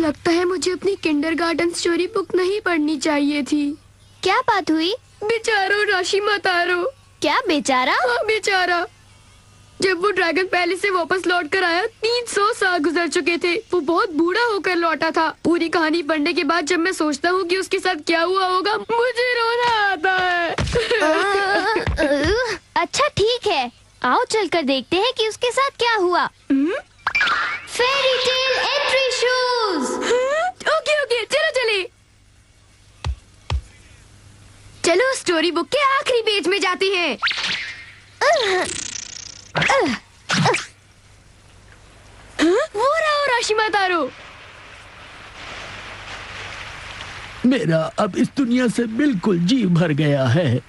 लगता है मुझे अपनी किंडरगार्टन स्टोरी बुक नहीं पढ़नी चाहिए थी। क्या बात हुई? बेचारो राशिमा तारो। क्या बेचारा? हाँ बेचारा। जब वो ड्रैगन पैलेस से वापस लौट कर आया 300 साल गुजर चुके थे। वो बहुत बूढ़ा होकर लौटा था। पूरी कहानी पढ़ने के बाद जब मैं सोचता हूँ कि उसके साथ क्या हुआ होगा, मुझे रोना आता है। अच्छा ठीक है, आओ चलकर देखते हैं कि उसके साथ क्या हुआ। Fairy tale entry shoes. Okay okay, चलो चले। चलो स्टोरी बुक के आखिरी पेज में जाते हैं। वो रहा राशिमा तारो। मेरा अब इस दुनिया से बिल्कुल जी भर गया है।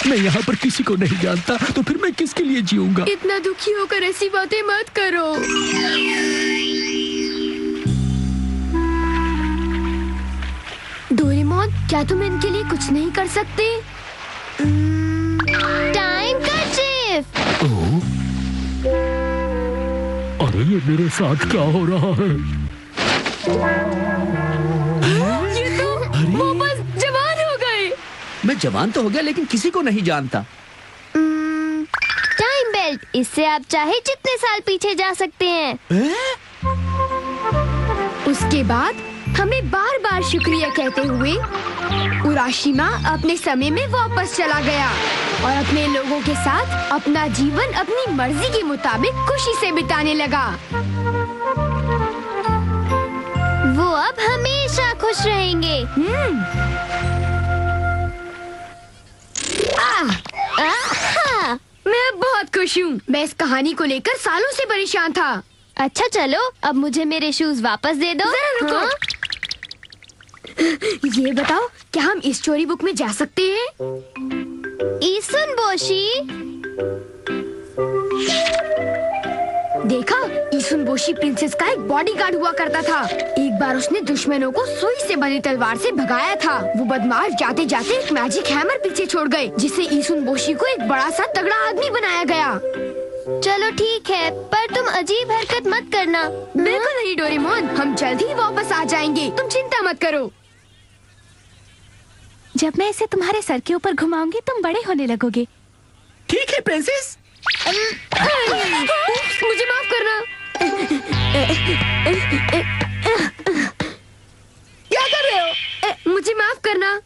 मैं यहाँ पर किसी को नहीं जानता, तो फिर मैं किसके लिए जीऊंगा? इतना दुखी होकर ऐसी बातें मत करो। डोरेमोन, क्या तुम इनके लिए कुछ नहीं कर सकते? टाइम कर्चिफ। अरे ये मेरे साथ क्या हो रहा है? ये तो वापस जवान हो गए। मैं जवान तो हो गया, लेकिन किसी को नहीं जानता। टाइम बेल्ट, इससे आप चाहे जितने साल पीछे जा सकते हैं। उसके बाद हमें बार बार शुक्रिया कहते हुए उराशिमा अपने समय में वापस चला गया और अपने लोगों के साथ अपना जीवन अपनी मर्जी के मुताबिक खुशी से बिताने लगा। वो अब हमेशा खुश रहेंगे। मैं बहुत खुश हूँ। मैं इस कहानी को लेकर सालों से परेशान था। अच्छा चलो, अब मुझे मेरे शूज वापस दे दो। जरा रुको। हाँ? ये बताओ, क्या हम इस स्टोरी बुक में जा सकते हैं? ईसुन बोशी। देखा, ईसुन बोशी प्रिंसेस का एक बॉडीगार्ड हुआ करता था। एक बार उसने दुश्मनों को सुई से बनी तलवार से भगाया था। वो बदमाश जाते जाते एक मैजिक हैमर पीछे छोड़ गए, जिससे ईसुन बोशी को एक बड़ा सा तगड़ा आदमी बनाया गया। चलो ठीक है, पर तुम अजीब हरकत मत करना। बिल्कुल नहीं डोरेमोन, हम जल्द ही वापस आ जाएंगे, तुम चिंता मत करो। जब मैं इसे तुम्हारे सर के ऊपर घुमाऊंगी तुम बड़े होने लगोगे। ठीक है प्रिंसेस। मुझे माफ करना। क्या कर रहे हो? मुझे माफ करना।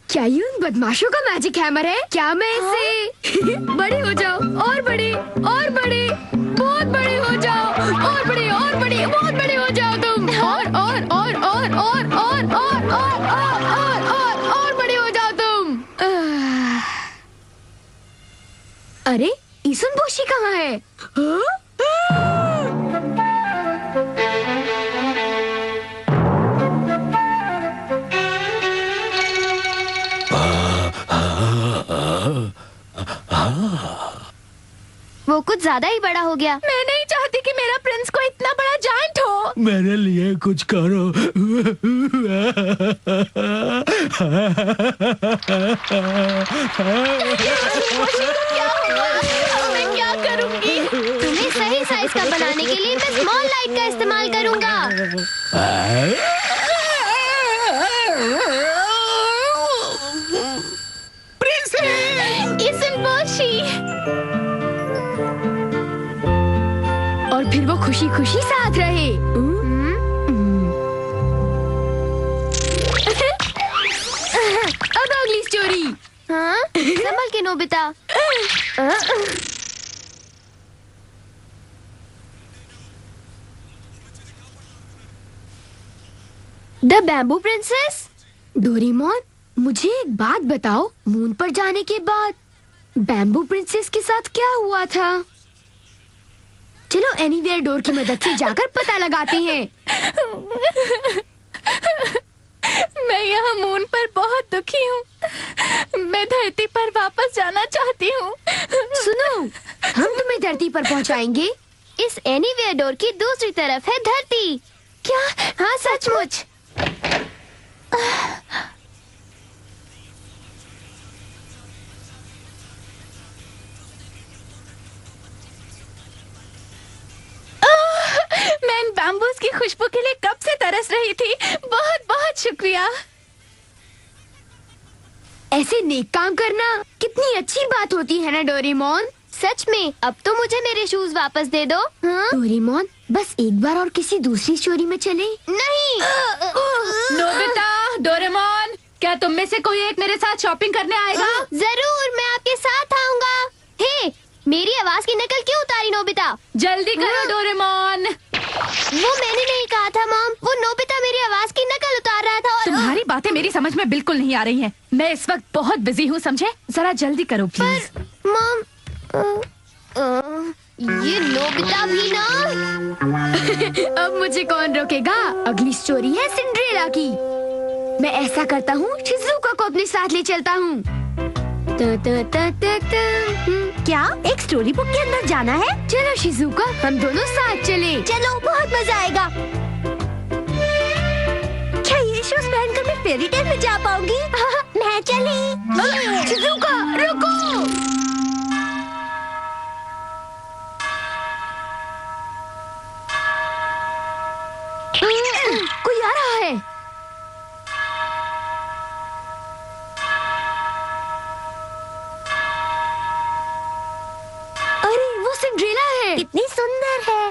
क्या ये उन बदमाशों का मैजिक हैमर है? क्या मैं इसे बड़े हो जाओ और बड़े और बड़े, बहुत बड़े हो जाओ और बड़े और बड़े, बहुत बड़े हो जाओ तुम, और बड़े हो जाओ तुम। अरे ईसुन बोशी कहाँ है? वो कुछ ज्यादा ही बड़ा हो गया। मैं नहीं चाहती कि मेरा प्रिंस को इतना बड़ा जायंट हो। मेरे लिए कुछ करो। क्या होगा? मैं क्या करूंगी? तुम्हें सही साइज का बनाने के लिए मैं स्मॉल लाइट का इस्तेमाल करूंगा। ईसुन बोशी। और फिर वो खुशी खुशी साथ रहे। अब अगली स्टोरी। हाँ? संभल के Nobita. The bamboo princess. Doraemon, मुझे एक बात बताओ, मून पर जाने के बाद बैम्बू प्रिंसेस के साथ क्या हुआ था? चलो एनीवेयर डोर की मदद से जाकर पता लगाते हैं। पहुंचाएंगे? इस एनीवेयर डोर की दूसरी तरफ है धरती। क्या? हाँ, सचमुच। मैं इन बैम्बूज की खुशबू के लिए कब से तरस रही थी। बहुत बहुत शुक्रिया। ऐसे नेक काम करना कितनी अच्छी बात होती है ना डोरेमोन। सच में। अब तो मुझे मेरे शूज वापस दे दो। हाँ? डोरेमोन, बस एक बार और किसी दूसरी स्टोरी में चले। नहीं। नोबिता, डोरेमोन, क्या तुम में से कोई एक मेरे साथ शॉपिंग करने आएगा? जरूर, मैं आपके साथ आऊंगा। हे, मेरी आवाज की नकल क्यों उतारी नोबिता? जल्दी करो डोरेमोन। वो मैंने नहीं कहा था मॉम, वो नोबिता मेरी आवाज की नकल उतार रहा था और तुम्हारी बातें मेरी समझ में बिल्कुल नहीं आ रही हैं। मैं इस वक्त बहुत बिजी हूँ, समझे? जरा जल्दी करो प्लीज। मॉम, ये नोबिता भी ना। अब मुझे कौन रोकेगा? अगली स्टोरी है सिंड्रेला की। मैं ऐसा करता हूँ, शिज़ुका को अपने साथ ले चलता हूँ। क्या एक स्टोरी बुक के अंदर जाना है? चलो शिज़ुका, हम दोनों साथ चले। चलो, बहुत मजा आएगा। क्या ये शूज पहनकर मैं फेरी टेल में जा पाऊंगी? मैं चली। शिज़ुका, रुको। कोई आ रहा है। अरे, वो सिंड्रेला है। कितनी सुंदर है।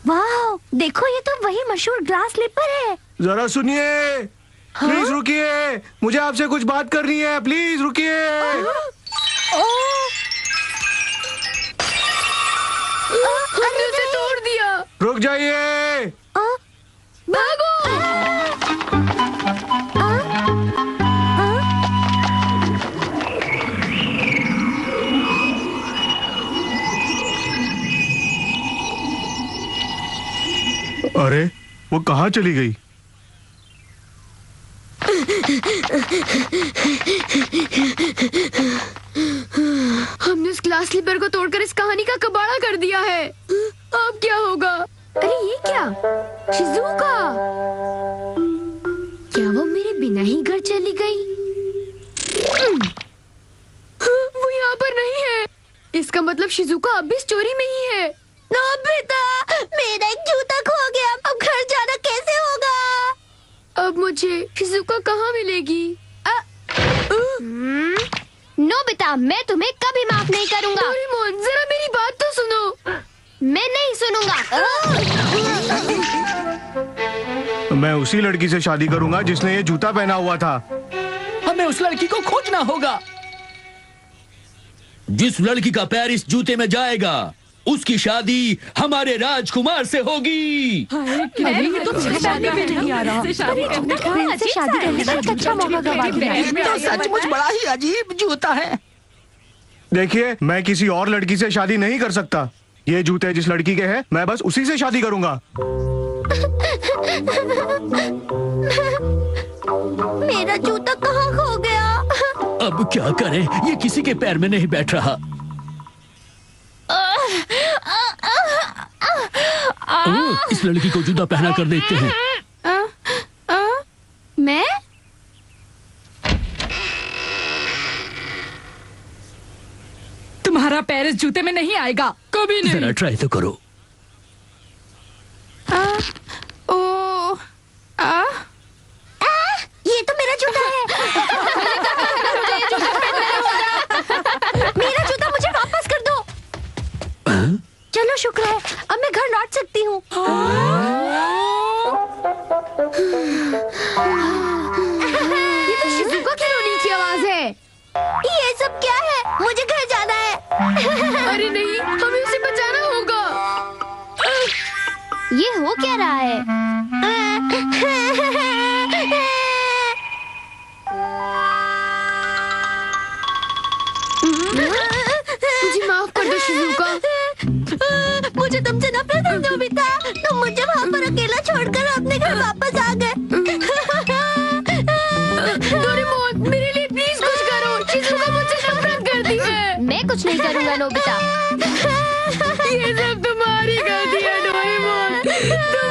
वाह, देखो ये तो वही मशहूर ग्लास स्लीपर है। जरा सुनिए। प्लीज रुकिए, मुझे आपसे कुछ बात करनी है। प्लीज रुकिए। हमने उसे तोड़ दिया। रुक जाइए। भागो। अरे, वो कहाँ चली गई? हमने उस ग्लास स्लीपर को तोड़कर इस कहानी का कबाड़ा कर दिया है। अब क्या होगा? अरे ये क्या? शिज़ुका, क्या वो मेरे बिना ही घर चली गई? वो यहाँ पर नहीं है। इसका मतलब शिज़ुका अब भी स्टोरी में ही है। नोबिता, मेरा एक जूता खो गया। अब घर जाना कैसे होगा? अब मुझे शिज़ुका कहाँ मिलेगी? नोबिता, मैं तुम्हें कभी माफ नहीं करूंगा। डोरेमोन, जरा मेरी बात तो सुनो। मैं नहीं सुनूंगा। मैं उसी लड़की से शादी करूंगा जिसने ये जूता पहना हुआ था। हमें उस लड़की को खोजना होगा। जिस लड़की का पैर इस जूते में जाएगा, उसकी शादी हमारे राजकुमार से होगी। शादी करने का अच्छा मौका गवा दिया। तो सचमुच बड़ा ही अजीब जूता है। देखिए, मैं किसी और लड़की से शादी नहीं कर सकता। ये जूते जिस लड़की के हैं, मैं बस उसी से शादी करूंगा। मेरा जूता कहाँ खो गया? अब क्या करें? ये किसी के पैर में नहीं बैठ रहा। इस लड़की को जूता पहना कर देखते हैं। मैं? तुम्हारा पैर इस जूते में नहीं आएगा, कभी नहीं। जरा ट्राई तो करो। ये तो मेरा जूता है। मेरा जूता मुझे वापस कर दो। चलो, शुक्र है, अब मैं घर लौट सकती हूँ। ये तो शिज़ुका की रोने की आवाज है। ये सब क्या है? मुझे घर जाना है। अरे नहीं, हमें उसे बचाना होगा। ये हो क्या रहा है? मुझे माफ कर दो शिज़ुका। तुमसे नफरत है नोबिता। तुम मुझे वहाँ पर अकेला छोड़कर अपने घर वापस आ गए। डोरेमोन, मेरे लिए प्लीज कुछ करो। शिजुका मुझसे नफरत करती है। मैं कुछ नहीं करूँगा नोबिता। ये सब तुम्हारी गलती है डोरेमोन।